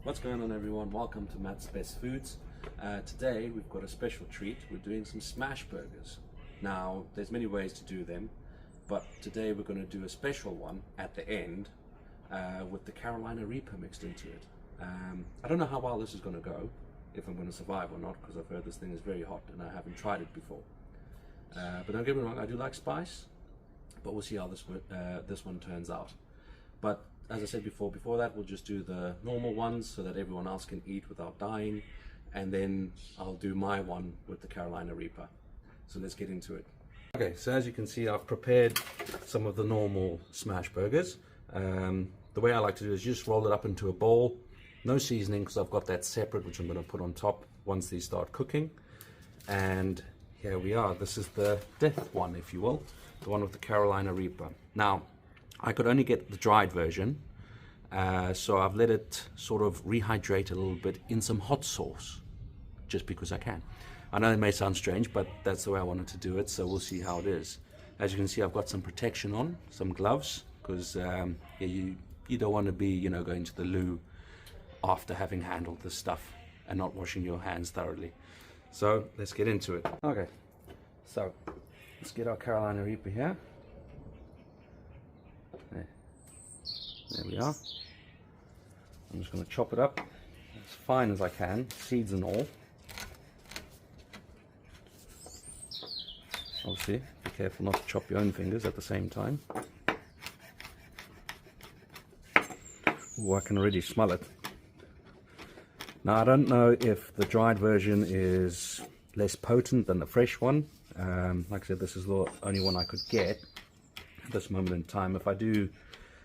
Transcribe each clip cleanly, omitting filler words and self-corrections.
What's going on, everyone? Welcome to Matt's Best Foods. Today we've got a special treat. We're doing some smash burgers. Now there's many ways to do them, but today we're going to do a special one at the end with the Carolina Reaper mixed into it. I don't know how well this is going to go, if I'm going to survive or not, because I've heard this thing is very hot and I haven't tried it before. But don't get me wrong, I do like spice, but we'll see how this one turns out. But as I said before that we'll just do the normal ones so that everyone else can eat without dying, and then I'll do my one with the Carolina Reaper. So let's get into it. Okay, so as you can see, I've prepared some of the normal smash burgers. The way I like to do is just roll it up into a bowl, no seasoning because I've got that separate, which I'm going to put on top once these start cooking. And here we are. This is the death one, if you will, the one with the Carolina Reaper. Now I could only get the dried version, so I've let it sort of rehydrate a little bit in some hot sauce, just because I can. I know it may sound strange, but that's the way I wanted to do it, so we'll see how it is. As you can see, I've got some protection on, some gloves, because you don't want to be, going to the loo after having handled this stuff and not washing your hands thoroughly. So let's get into it. Okay, so let's get our Carolina Reaper here. There we are. I'm just going to chop it up as fine as I can, seeds and all. Obviously, be careful not to chop your own fingers at the same time. Oh, I can already smell it. Now, I don't know if the dried version is less potent than the fresh one. Like I said, this is the only one I could get at this moment in time. If I do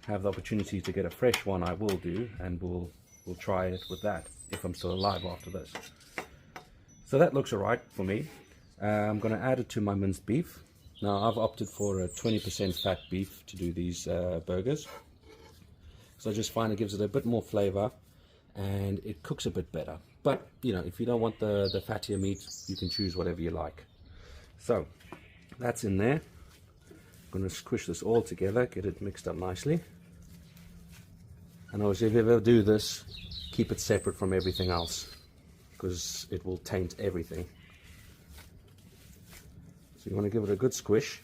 have the opportunity to get a fresh one, I will do, and we'll try it with that if I'm still alive after this. So that looks alright for me. I'm going to add it to my minced beef. Now I've opted for a 20% fat beef to do these burgers, so I just find it gives it a bit more flavor and it cooks a bit better. But if you don't want the fattier meat, you can choose whatever you like. So that's in there. I'm going to squish this all together, get it mixed up nicely. And obviously, if you ever do this, keep it separate from everything else, because it will taint everything. So you want to give it a good squish.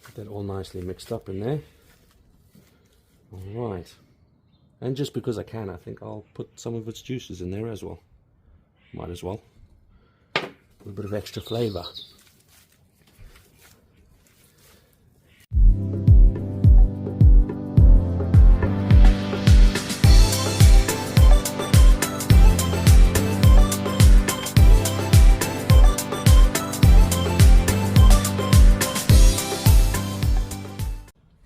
Get that all nicely mixed up in there. Alright. And just because I can, I think I'll put some of its juices in there as well. Might as well. A little bit of extra flavor.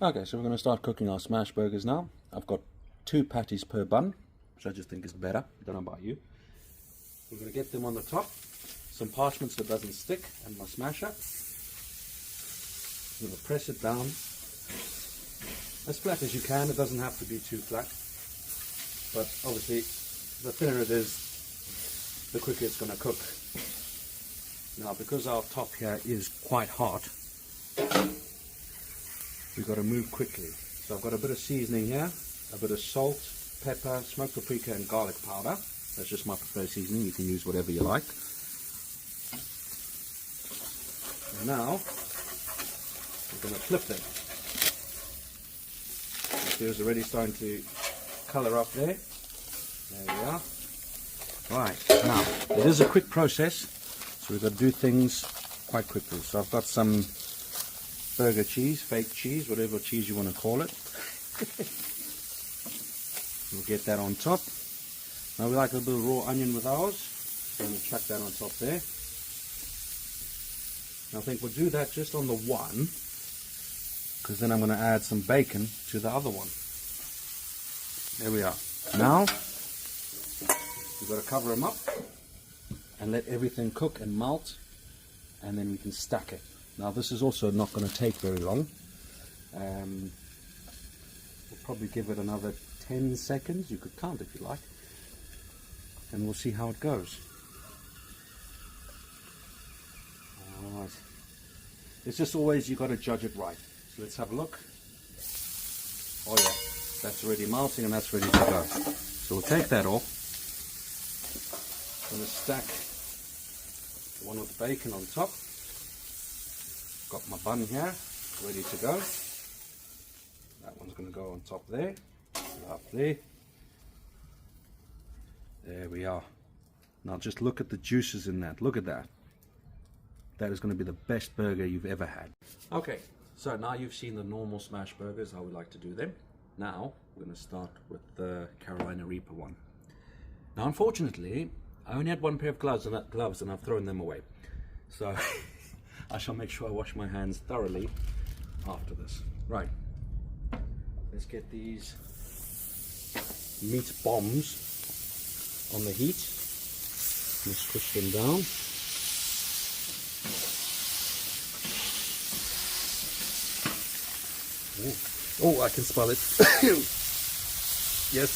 Okay, so we're going to start cooking our smash burgers now. I've got 2 patties per bun, which I just think is better. I don't know about you. We're going to get them on the top. Some parchment so it doesn't stick, and my smasher. I'm going to press it down as flat as you can. It doesn't have to be too flat, but obviously the thinner it is, the quicker it's going to cook. Now, because our top here is quite hot, we've got to move quickly. So I've got a bit of seasoning here, a bit of salt, pepper, smoked paprika and garlic powder. That's just my preferred seasoning. You can use whatever you like. And now we're going to flip them. It's already starting to colour up there. There we are. Right, now it is a quick process, so we've got to do things quite quickly. So I've got some burger cheese, fake cheese, whatever cheese you want to call it. We'll get that on top. Now we like a little raw onion with ours, so I'm going to chuck that on top there. Now I think we'll do that just on the one, because then I'm going to add some bacon to the other one. There we are. Now we've got to cover them up and let everything cook and melt, and then we can stack it. Now this is also not going to take very long. We'll probably give it another 10 seconds. You could count if you like, and we'll see how it goes. Alright. It's just always, you've got to judge it right. So let's have a look. Oh yeah, That's already melting and that's ready to go. So we'll take that off. I'm going to stack the one with bacon on top. Got my bun here, ready to go. That one's going to go on top there, up there. There we are. Now just look at the juices in that. Look at that. That is going to be the best burger you've ever had. Okay, so now you've seen the normal smash burgers, how we like to do them. Now we're going to start with the Carolina Reaper one. Now unfortunately, I only had one pair of gloves and I've thrown them away. So I shall make sure I wash my hands thoroughly after this. Right, let's get these meat bombs on the heat. Let's squish them down. Ooh. Oh, I can smell it. Yes,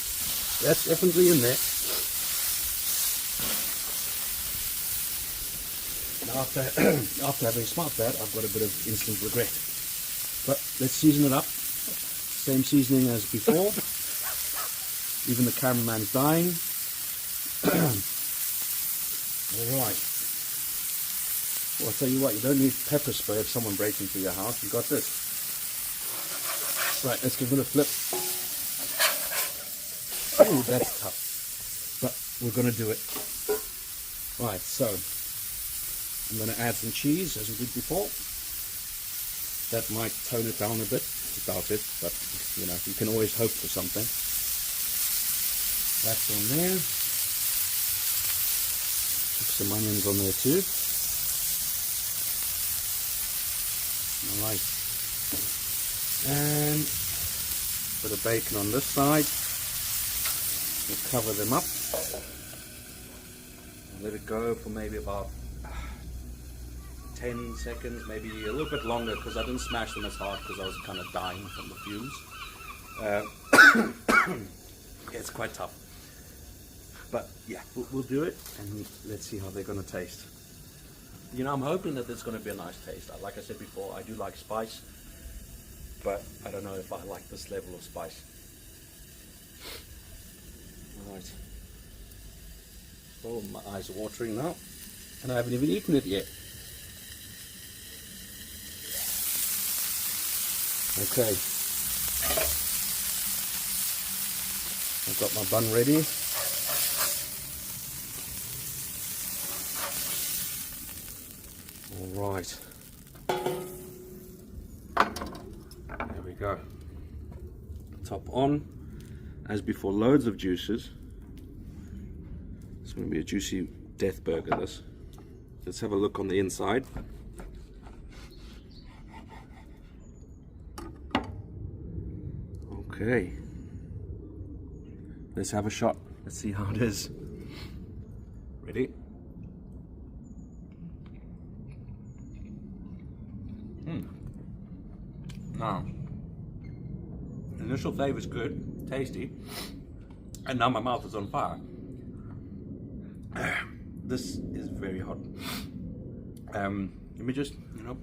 that's definitely in there. Now after having smelt that, I've got a bit of instant regret. But let's season it up. Same seasoning as before. Even the cameraman's dying. Alright. Well, I'll tell you what, you don't need pepper spray if someone breaks into your house. You got this. Right, let's give it a flip. Oh, that's tough. But we're going to do it. Right, so I'm going to add some cheese as we did before. That might tone it down a bit. About it, but you know, you can always hope for something. That's on there. Put some onions on there too. Alright. And put a bacon on this side. We'll cover them up. Let it go for maybe about 10 seconds, maybe a little bit longer, because I didn't smash them as hard because I was kind of dying from the fumes. Yeah, it's quite tough. But yeah, we'll do it and let's see how they're going to taste. You know, I'm hoping that there's going to be a nice taste. Like I said before, I do like spice, but I don't know if I like this level of spice. Alright. Oh, my eyes are watering now. And I haven't even eaten it yet. Okay. I've got my bun ready. Alright. There we go. Top on. As before, loads of juices. It's going to be a juicy death burger, this. Let's have a look on the inside. Okay. Let's have a shot. Let's see how it is. Ready? Now, initial flavor is good, tasty, and now my mouth is on fire. This is very hot. Let me just, you know,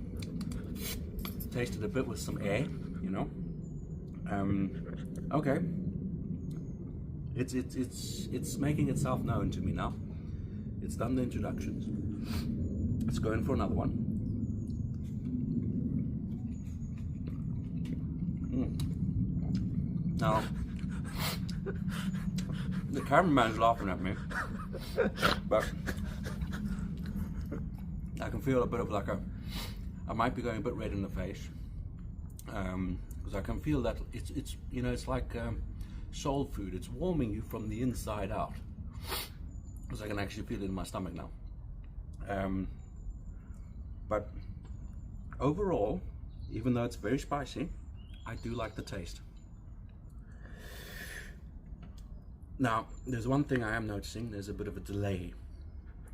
taste it a bit with some air, you know. Okay. It's making itself known to me now. It's done the introductions. Let's go in for another one. Now, the cameraman's laughing at me, but I can feel a bit of like I might be going a bit red in the face, because I can feel that it's you know, it's like soul food. It's warming you from the inside out, because I can actually feel it in my stomach now. But overall, even though it's very spicy, I do like the taste. Now, there's one thing I am noticing. There's a bit of a delay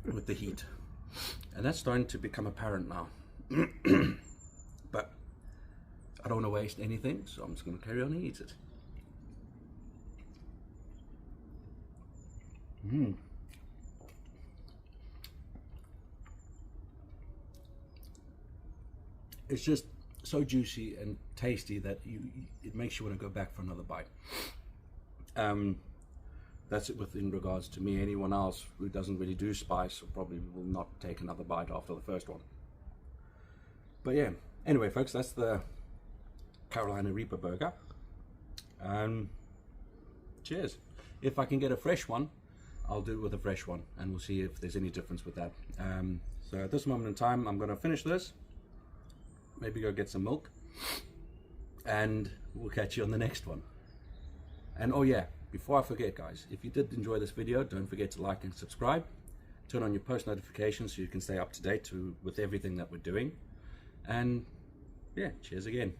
with the heat, and that's starting to become apparent now. But I don't want to waste anything, so I'm just going to carry on and eat it. It's just so juicy and tasty that it makes you want to go back for another bite. That's it in regards to me. Anyone else who doesn't really do spice probably will not take another bite after the first one. But yeah, anyway folks, that's the Carolina Reaper burger. Cheers. If I can get a fresh one, I'll do it with a fresh one, and we'll see if there's any difference with that. So at this moment in time, I'm going to finish this, maybe go get some milk, and we'll catch you on the next one. And oh yeah, before I forget guys, if you did enjoy this video, don't forget to like and subscribe. Turn on your post notifications so you can stay up to date with everything that we're doing. And yeah, cheers again.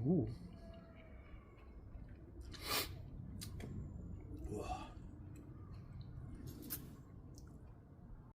Ooh.